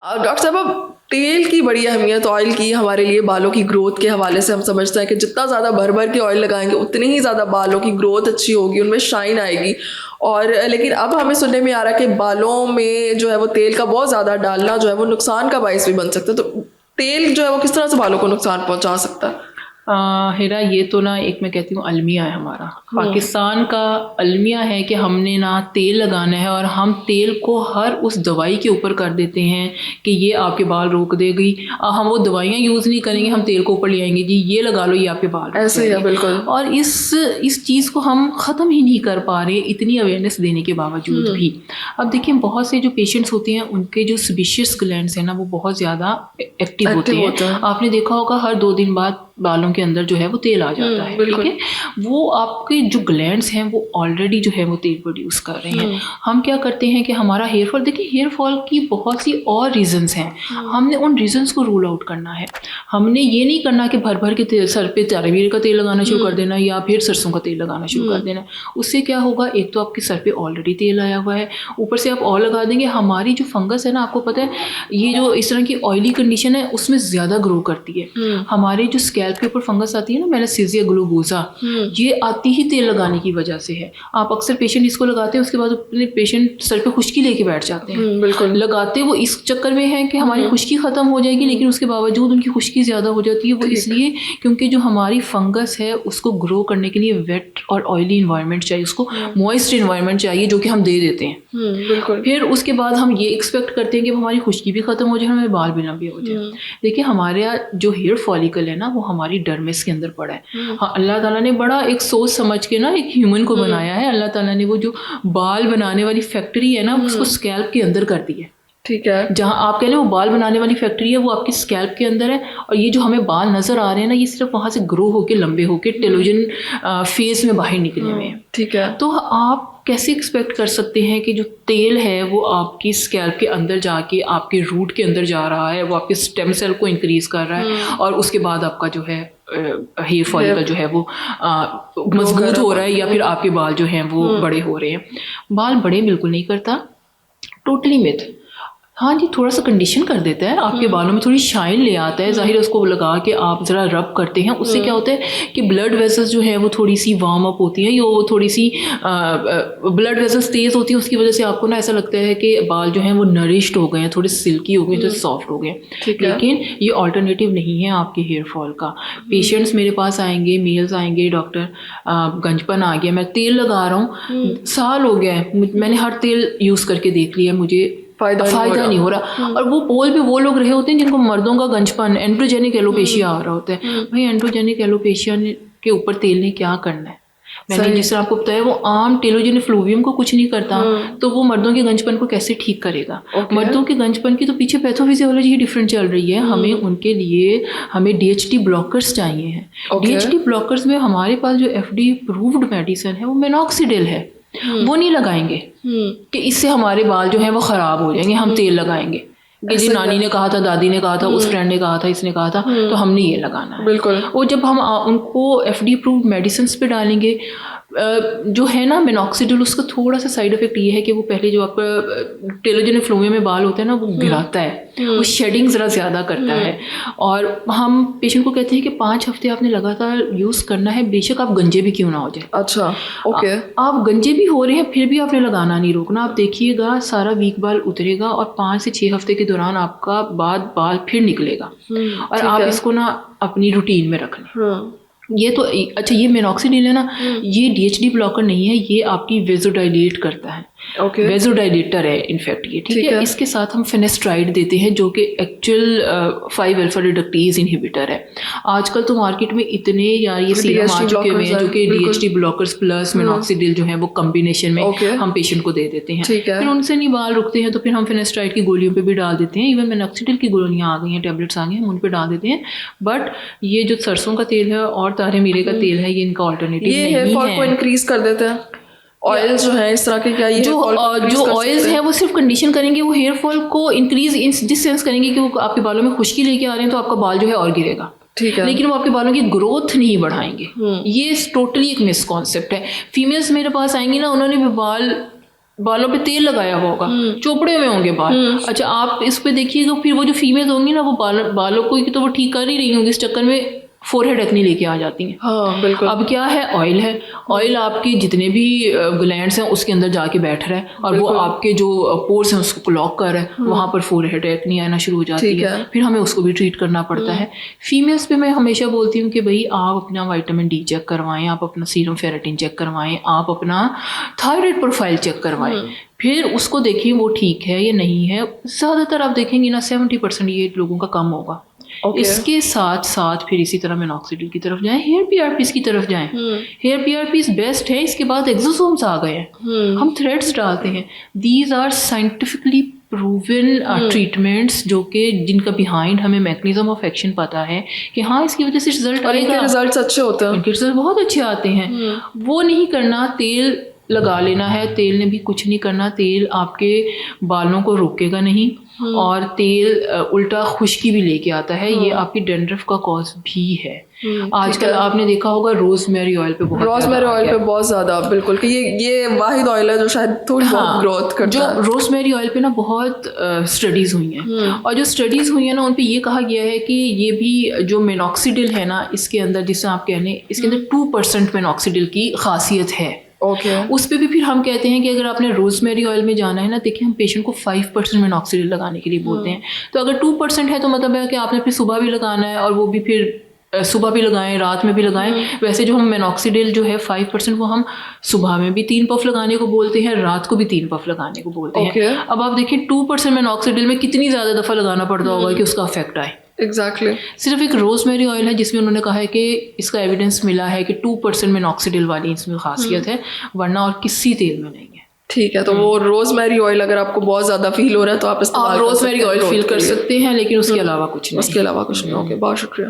Doctor صاحب اب تیل کی بڑی اہمیت آئل کی ہمارے لیے بالوں کی گروتھ کے حوالے سے ہم سمجھتے ہیں کہ جتنا زیادہ بھر کے آئل لگائیں گے اتنی ہی زیادہ بالوں کی گروتھ اچھی ہوگی, ان میں شائن آئے گی. اور لیکن اب ہمیں سننے میں آ رہا ہے کہ بالوں میں جو ہے وہ تیل کا بہت زیادہ ڈالنا جو ہے وہ نقصان کا باعث بھی بن سکتا ہے. تو تیل جو ہے وہ کس طرح سے بالوں کو نقصان پہنچا سکتا ہے؟ ہیرا یہ تو نا ایک میں کہتی ہوں المیہ ہے ہمارا, پاکستان کا المیہ ہے کہ ہم نے نا تیل لگانا ہے اور ہم تیل کو ہر اس دوائی کے اوپر کر دیتے ہیں کہ یہ آپ کے بال روک دے گی. ہم وہ دوائیاں یوز نہیں کریں گے, ہم تیل کو اوپر لے آئیں گے جی یہ لگا لو یہ آپ کے بال ایسے ہی ہے بالکل. اور اس چیز کو ہم ختم ہی نہیں کر پا رہے اتنی اویئرنیس دینے کے باوجود بھی. اب دیکھیں بہت سے جو پیشنٹس ہوتے ہیں ان کے جو سیبیشیس گلینڈس ہیں نا وہ بہت زیادہ ایکٹیو ہوتے ہیں. آپ نے دیکھا ہوگا ہر 2 دن بعد بالوں کے اندر جو ہے وہ تیل آ جاتا ہے, ٹھیک ہے. وہ آپ کے جو گلینڈس ہیں وہ آلریڈی جو ہے وہ تیل پروڈیوس کر رہے ہیں. ہم کیا کرتے ہیں کہ ہمارا ہیئر فال, دیکھیں ہیئر فال کی بہت سی اور ریزنس ہیں, ہم نے ان ریزنس کو رول آؤٹ کرنا ہے. ہم نے یہ نہیں کرنا کہ بھر کے سر پہ تارویر کا تیل لگانا شروع کر دینا یا پھر سرسوں کا تیل لگانا شروع کر دینا. اس سے کیا ہوگا, ایک تو آپ کے سر پہ آلریڈی تیل آیا ہوا ہے, اوپر سے آپ اور لگا دیں گے. ہماری جو فنگس ہے نا آپ کو پتہ ہے یہ جو اس طرح کی آئلی کنڈیشن ہے اس میں زیادہ گرو کرتی ہے. ہمارے جو اسکیلپ کے اوپر فنگس آتی ہے نا میلاسیزیا گلوبوزا, یہ آتی ہی تیل لگانے کی وجہ سے ہے. آپ اکثر پیشنٹ اس کو لگاتے ہیں اس کے بعد اپنے پیشنٹ سر پہ خشکی لے کے بیٹھ جاتے ہیں. بالکل لگاتے وہ اس چکر میں ہے کہ ہماری خشکی ختم ہو جائے گی, لیکن اس کے باوجود ان کی خشکی زیادہ ہو جاتی ہے. وہ اس لیے کیونکہ جو ہماری فنگس ہے اس کو گرو کرنے کے لیے ویٹ اور آئلی انوائرمنٹ چاہیے, اس کو موئسٹ انوائرمنٹ چاہیے جو کہ ہم دے دیتے ہیں. بالکل پھر اس کے بعد ہم یہ ایکسپیکٹ کرتے ہیں کہ ہماری خشکی بھی ختم ہو جائے, ہمارے بال بھی لمبے ہو جائے. دیکھیں ہمارے جو ہیئر فالیکل ہے نا وہ ہماری ڈرمس کے اندر پڑا ہے. ہاں اللہ تعالیٰ نے بڑا ایک سوچ سمجھ کے نا ایک ہیومن کو بنایا ہے. اللہ تعالیٰ نے وہ جو بال بنانے والی فیکٹری ہے نا اس کو اسکیلپ کے اندر کر دی ہے. ٹھیک ہے, جہاں آپ کہہ لیں وہ بال بنانے والی فیکٹری ہے وہ آپ کی اسکیلپ کے اندر ہے. اور یہ جو ہمیں بال نظر آ رہے ہیں نا یہ صرف وہاں سے گرو ہو کے لمبے ہو کے ٹیلوجن فیز میں باہر نکلے ہوئے ہیں. ٹھیک ہے, تو آپ کیسے ایکسپیکٹ کر سکتے ہیں کہ جو تیل ہے وہ آپ کی اسکیلپ کے اندر جا کے آپ کے روٹ کے اندر جا رہا ہے, وہ آپ کے اسٹیم سیل کو انکریز کر رہا ہے اور اس کے بعد آپ کا جو ہے ہیئر فالیکل جو ہے وہ مضبوط ہو رہا ہے یا پھر آپ کے بال جو ہیں وہ بڑے ہو رہے ہیں. بال بڑے بالکل نہیں کرتا, ٹوٹلی میتھ. ہاں جی تھوڑا سا کنڈیشن کر دیتا ہے, آپ کے بالوں میں تھوڑی شائن لے آتا ہے. ظاہر ہے اس کو لگا کے آپ ذرا رب کرتے ہیں, اس سے کیا ہوتا ہے کہ بلڈ ویسلز جو ہے وہ تھوڑی سی وارم اپ ہوتی ہیں, یا وہ تھوڑی سی بلڈ ویسلز تیز ہوتی ہیں, اس کی وجہ سے آپ کو نا ایسا لگتا ہے کہ بال جو ہیں وہ نرشڈ ہو گئے ہیں, تھوڑے سلکی ہو گئے ہیں, تھوڑے سافٹ ہو گئے ہیں. لیکن یہ آلٹرنیٹیو نہیں ہے آپ کے ہیئر فال کا. پیشنٹس میرے پاس آئیں گے, میلز آئیں گے, ڈاکٹر گنجپن آ گیا, میں تیل لگا رہا ہوں, سال ہو گیا ہے, میں نے ہر تیل یوز کر کے دیکھ لیا, مجھے فائدہ نہیں ہو رہا. اور وہ پول پہ وہ لوگ رہے ہوتے ہیں جن کو مردوں کا گنجپن اینڈروجینک ایلوپیشیا آ رہا ہوتا ہے. بھائی اینڈروجینک ایلوپیشیا کے اوپر تیل نے کیا کرنا ہے؟ میں نے جس طرح آپ کو بتایا وہ عام ٹیلوجن فلوویم کو کچھ نہیں کرتا, تو وہ مردوں کے گنجپن کو کیسے ٹھیک کرے گا؟ مردوں کے گنجپن کی تو پیچھے پیتھوفیزیولوجی ڈفرینٹ چل رہی ہے. ہمیں ان کے لیے ہمیں DHT بلاکرز چاہیے ہیں. DHT بلاکرز میں ہمارے پاس جو FDA اپرووڈ میڈیسن ہے وہ میناکسیڈل ہے, وہ نہیں لگائیں گے کہ اس سے ہمارے بال جو ہیں وہ خراب ہو جائیں گے, ہم تیل لگائیں گے کہ جی نانی نے کہا تھا, دادی نے کہا تھا, اس فرینڈ نے کہا تھا, اس نے کہا تھا, تو ہم نے یہ لگانا ہے. بالکل. وہ جب ہم ان کو FDA اپرووڈ میڈیسنس پہ ڈالیں گے, جو ہے نا میناکسیڈل, اس کا تھوڑا سا سائڈ افیکٹ یہ ہے کہ وہ پہلے جو آپ کا ٹیلوجن فلوویم میں بال ہوتا ہے نا وہ گراتا ہے, وہ شیڈنگ ذرا زیادہ کرتا ہے. اور ہم پیشنٹ کو کہتے ہیں کہ 5 ہفتے آپ نے لگاتار یوز کرنا ہے, بے شک آپ گنجے بھی کیوں نہ ہو جائے. اچھا اوکے, آپ گنجے بھی ہو رہے ہیں پھر بھی آپ نے لگانا نہیں روکنا. آپ دیکھیے گا سارا ویک بال اترے گا اور 5 سے 6 ہفتے کے دوران آپ کا بال پھر نکلے گا. اور آپ اس کو نا اپنی روٹین میں رکھ لیں. یہ تو اچھا, یہ میناکسیڈل ہے نا, یہ DHT بلاکر نہیں ہے, یہ آپ کی ویزو ڈائلیٹ کرتا ہے, ویزو ڈائلیٹر ہے انفیکٹ یہ. ٹھیک ہے, اس کے ساتھ ہم فینسٹرائڈ دیتے ہیں جو کہ ایکچوئل 5 الفا ریڈکٹیز انہیبیٹر ہے. آج کل تو مارکیٹ میں اتنے یار یہ سیرم آ چکے ہوئے ہیں جو کہ DHT بلاکرز پلس میناکسیڈل جو ہے وہ کمبینیشن میں ہم پیشنٹ کو دے دیتے ہیں. پھر ان سے نہیں بال رکتے ہیں تو پھر ہم فینسٹرائڈ کی گولیوں پہ بھی ڈال دیتے ہیں. ایون میناکسیڈل کی گولیاں آ گئی ہیں, ٹیبلٹس آ گئی ہیں, ہم ان پہ ڈال دیتے ہیں. بٹ یہ جو سرسوں کا تیل ہے اور تارے میرے کا تیل ہے یہ ان کا آلٹرنیٹیو نہیں ہے. یہ ہیئر فال کو انکریز کر دیتے ہیں. آئل جو ہے اس طرح کے, کیا یہ جو آئلز ہیں وہ صرف کنڈیشن کریں گے, وہ ہیئر فال کو انکریز جس سینس کریں گے کہ وہ آپ کے بالوں میں خشکی لے کے آ رہے ہیں تو آپ کا بال جو ہے اور گرے گا. ٹھیک ہے, لیکن وہ آپ کے بالوں کی گروتھ نہیں بڑھائیں گے. یہ ٹوٹلی ایک مس کانسیپٹ ہے. فیمیلس میرے پاس آئیں گی نا, انہوں نے بھی بال بالوں پہ تیل لگایا ہوا ہوگا, چوپڑے ہوئے ہوں گے بال. اچھا آپ اس پہ دیکھیے گا پھر وہ جو فیمیل ہوں گی نا وہ بالوں کو تو وہ ٹھیک کر ہی رہی ہوں گی, اس چکر میں فور ہیڈ ایکنی لے کے آ جاتی ہیں. ہاں بالکل. اب کیا ہے, آئل ہے, آئل آپ کے جتنے بھی گلینڈس ہیں اس کے اندر جا کے بیٹھ رہا ہے اور وہ آپ کے جو پورس ہیں اس کو کلاک کر رہا ہے, وہاں پر فور ہیڈ ایکنی آنا شروع ہو جاتی ہے, پھر ہمیں اس کو بھی ٹریٹ کرنا پڑتا ہے. فیمیلس پہ میں ہمیشہ بولتی ہوں کہ بھائی آپ اپنا وائٹامن ڈی چیک کروائیں, آپ اپنا سیرم فیریٹن چیک کروائیں, آپ اپنا تھائرائڈ پروفائل چیک کروائیں, پھر اس کو دیکھیں وہ ٹھیک ہے یا نہیں ہے. زیادہ تر آپ دیکھیں گے نا 70% یہ لوگوں کا کم ہوگا. اس کے ساتھ ساتھ پھر اسی طرح مینوکسیڈل کی طرف جائیں, ہیئر پی آر پیز کی طرف جائیں. Hair P R P's best ہے. اس کے بعد ایگزوسومس آ گئے ہیں, ہم تھریڈس ڈالتے ہیں. These are scientifically proven treatments جو کہ جن کا بیہائنڈ ہمیں میکنیزم آف ایکشن پتہ ہے کہ ہاں اس کی وجہ سے رزلٹ آئے گا, رزلٹس اچھے ہوتے ہیں, ان کے رزلٹ بہت اچھے آتے ہیں. وہ نہیں کرنا, تیل لگا لینا ہے, تیل نے بھی کچھ نہیں کرنا. تیل آپ کے بالوں کو روکے گا نہیں, اور تیل الٹا خشکی بھی لے کے آتا ہے. یہ آپ کی ڈینڈرف کا کاز بھی ہے. آج کل آپ نے دیکھا ہوگا روز میری آئل پہ بہت زیادہ بالکل کہ یہ واحد آئل ہے جو شاید تھوڑی بہت گروتھ کرتا ہے. جو روز میری آئل پہ نا بہت اسٹڈیز ہوئی ہیں, اور جو اسٹڈیز ہوئی ہیں نا ان پہ یہ کہا گیا ہے کہ یہ بھی جو مینوکسیڈل ہے نا اس کے اندر, جس سے آپ کہہ لیں اس کے اندر 2% مینوکسیڈل کی خاصیت ہے. اس پہ بھی پھر ہم کہتے ہیں کہ اگر آپ نے روز میری آئل میں جانا ہے نا, دیکھیں ہم پیشنٹ کو 5% مینوکسیڈل لگانے کے لیے بولتے ہیں. تو اگر 2% ہے تو مطلب ہے کہ آپ نے پھر صبح بھی لگانا ہے, اور وہ بھی پھر صبح بھی لگائیں, رات میں بھی لگائیں. ویسے جو ہم مینوکسیڈل جو ہے 5% وہ ہم صبح میں بھی 3 پف لگانے کو بولتے ہیں, رات کو بھی 3 پف لگانے کو بولتے ہیں. اب آپ دیکھیں 2% مینوکسیڈل میں کتنی زیادہ دفعہ لگانا پڑتا ہوگا کہ اس کا افیکٹ آئے. ایگزیکٹلی. صرف ایک روز میری آئل ہے جس میں انہوں نے کہا ہے کہ اس کا ایویڈنس ملا ہے کہ 2% مینوکسیڈل والی اس میں خاصیت ہے, ورنہ اور کسی تیل میں نہیں ہے. ٹھیک ہے, تو وہ روز میری آئل اگر آپ کو بہت زیادہ فیل ہو رہا ہے تو آپ روز میری آئل فیل کر سکتے ہیں, لیکن اس کے علاوہ کچھ نہیں. اس کے علاوہ کچھ نہیں. اوکے, بہت شکریہ.